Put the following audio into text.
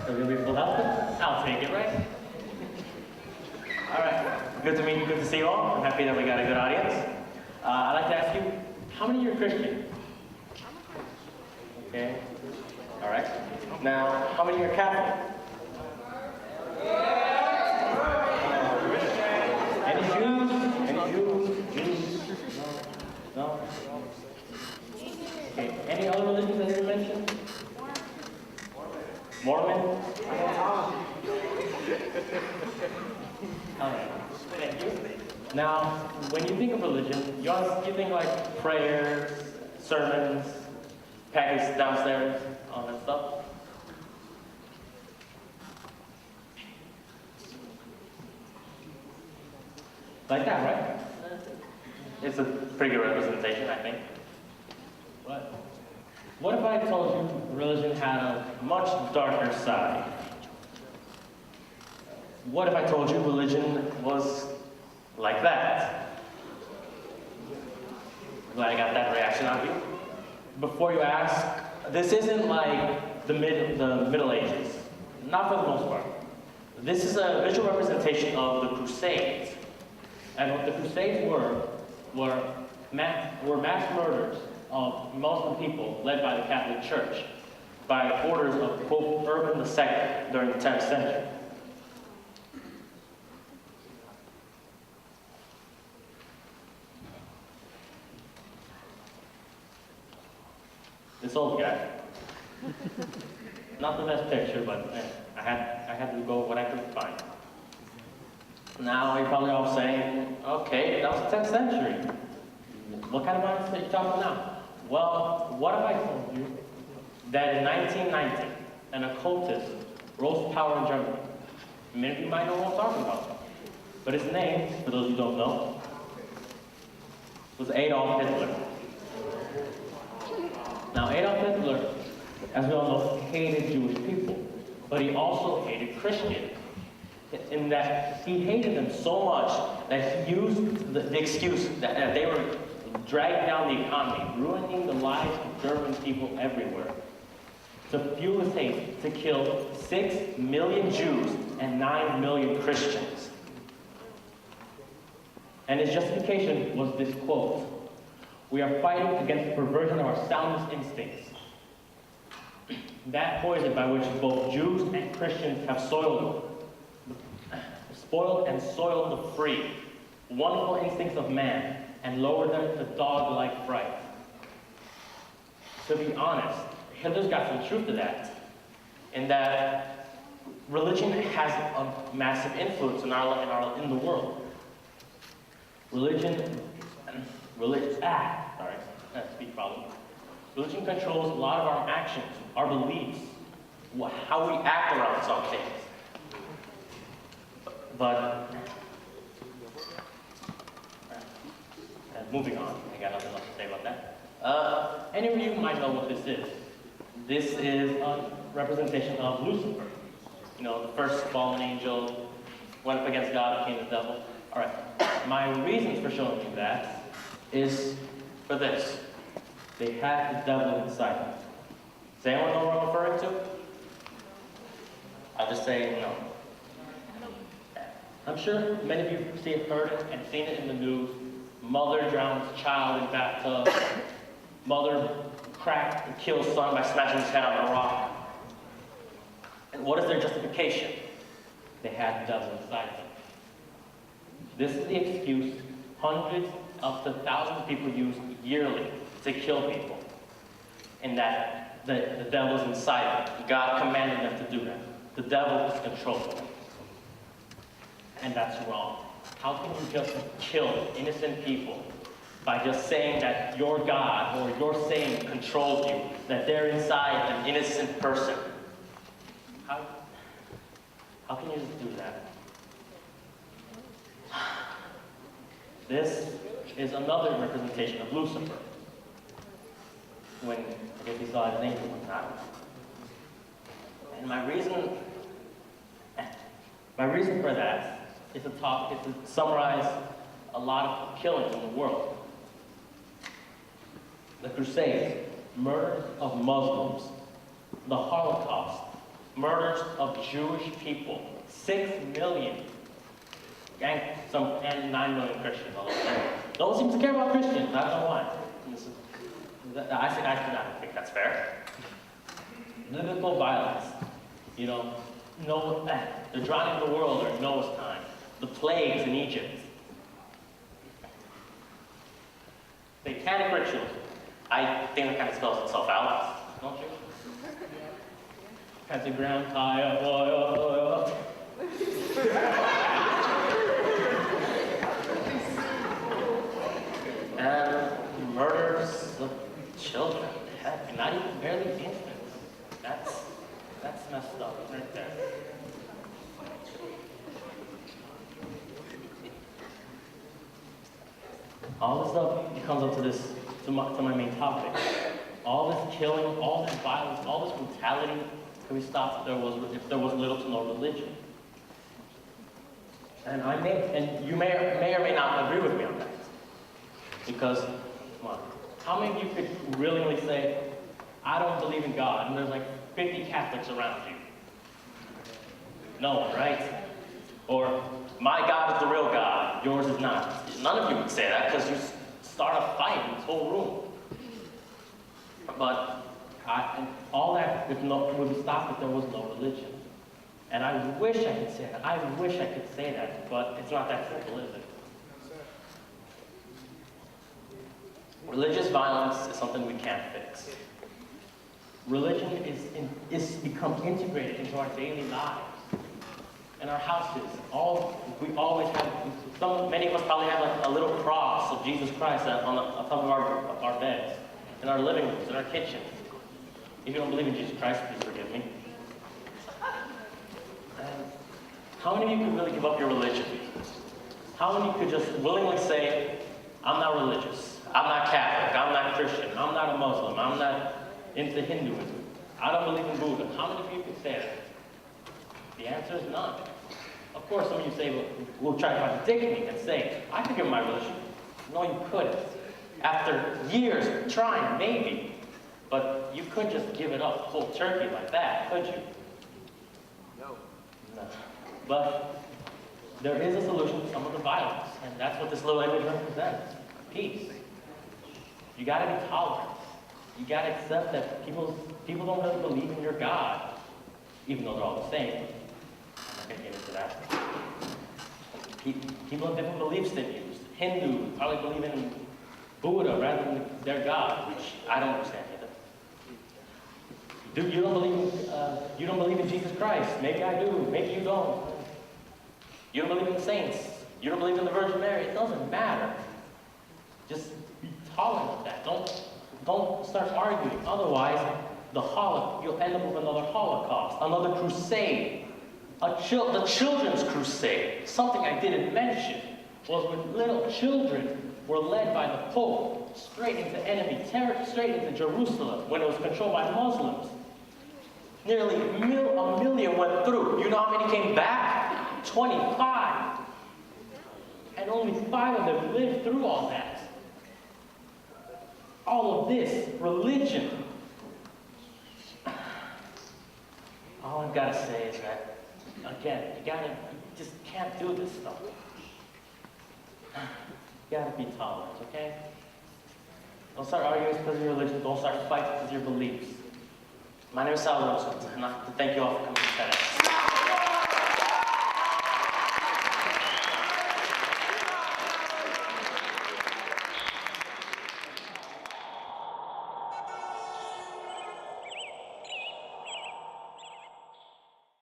There's gonna be a full house? I'll take it, right? All right, good to meet you, good to see you all. I'm happy that we got a good audience. I'd like to ask you, how many of you are Christian? Okay, all right. Now, how many are Catholic? Any Jews? Any Jews? Jews? No? Okay, any other religions that you mentioned? Mormon? All right, thank you. Now, when you think of religion, you think like prayers, sermons, packets downstairs, all that stuff. Like that, right? It's a pretty good representation, I think. What if I told you religion had a much darker side? What if I told you religion was like that? Glad I got that reaction out of you. Before you ask, this isn't like the Middle Ages. Not for the most part. This is a visual representation of the Crusades. And what the Crusades were mass murders of Muslim people led by the Catholic Church by orders of Pope Urban II during the 10th century. This old guy. Not the best picture, but I had to go with what I could find. Now you're probably all saying, okay, that was the 10th century. What kind of mindset are you talking about now? Well, what if I told you that in 1990, an occultist rose to power in Germany? Many of you might know what I'm talking about. But his name, for those who don't know, was Adolf Hitler. Now, Adolf Hitler, as we all know, hated Jewish people, but he also hated Christians. In that he hated them so much that he used the excuse that they were dragging down the economy, ruining the lives of German people everywhere, to fuel his hate, to kill 6 million Jews and 9 million Christians. And his justification was this quote: "We are fighting against the perversion of our soundest instincts. That poison by which both Jews and Christians have spoiled and soiled the free, wonderful instincts of man, and lowered them to dog-like fright." To be honest, Hitler's got some truth to that, in that religion has a massive influence in the world. Religion controls a lot of our actions, our beliefs, how we act around some things. But, moving on, I got nothing else to say about that. Any of you might know what this is. This is a representation of Lucifer. You know, the first fallen angel, went up against God, became the devil. All right, my reasons for showing you that is for this. They had the devil inside them. Does anyone know what I'm referring to? I'll just say no. I'm sure many of you have heard it and seen it in the news. Mother drowns child in bathtub. Mother cracked and kills son by smashing his head on a rock. And what is their justification? They had the devil inside them. This is the excuse hundreds up to thousands of people use yearly to kill people. In that the devil's inside them. God commanded them to do that. The devil is controlling them. And that's wrong. How can you just kill innocent people by just saying that your God or your saint controls you, that they're inside an innocent person? How can you just do that? This is another representation of Lucifer. When I guess he saw his angel one time. And my reason for that is to summarize a lot of killings in the world. The Crusades, murder of Muslims, the Holocaust, murders of Jewish people. 6 million. And 9 million Christians. No one seems to care about Christians. I don't know why. I think that's fair. Biblical violence. You know, the drowning of the world during Noah's time. The plagues in Egypt. Satanic rituals. I think that kind of spells itself out, don't you? Pentagram, and murders of children. Heck, not even barely infants. That's messed up right there. All this stuff comes up to my main topic. All this killing, all this violence, all this brutality can be stopped if there was little to no religion. And you may or may not agree with me on that. Because, come on, how many of you could willingly say, I don't believe in God, and there's like 50 Catholics around you? No one, right? Or, my God is the real God, yours is not. None of you would say that because you start a fight in this whole room. But all that would stop if there was no religion. And I wish I could say that. I wish I could say that, but it's not that simple, is it? Religious violence is something we can't fix. Religion is become integrated into our daily lives. In our houses, we always have, many of us probably have a little cross of Jesus Christ on top of our beds, in our living rooms, in our kitchens. If you don't believe in Jesus Christ, please forgive me. How many of you could really give up your religion? How many could just willingly say, I'm not religious, I'm not Catholic, I'm not Christian, I'm not a Muslim, I'm not into Hinduism, I don't believe in Buddha? How many of you could say that? The answer is none. Of course, some of you say, will try to contradict me and say, I could give my religion. No, you couldn't. After years of trying, maybe. But you couldn't just give it up cold turkey like that, could you? No. But there is a solution to some of the violence, and that's what this little image represents. Peace. You gotta be tolerant. You gotta accept that people don't really believe in your God, even though they're all the same. I'm not gonna get into that. People have different beliefs than you. Hindus probably believe in Buddha rather than their God, which I don't understand either. You don't believe in Jesus Christ. Maybe I do. Maybe you don't. You don't believe in the saints. You don't believe in the Virgin Mary. It doesn't matter. Just be tolerant of that. Don't start arguing. Otherwise, you'll end up with another Holocaust, another crusade, the children's crusade. Something I didn't mention was when little children were led by the Pope straight into enemy territory, straight into Jerusalem when it was controlled by Muslims. Nearly a million went through. You know how many came back? 25. And only 5 of them lived through all that. All of this, religion. All I've got to say is that, again, you just can't do this stuff. You gotta be tolerant, okay? Don't start arguing because of your religion. Don't start fighting because of your beliefs. My name is Sal Unzueta, and I thank you all for coming to TEDx.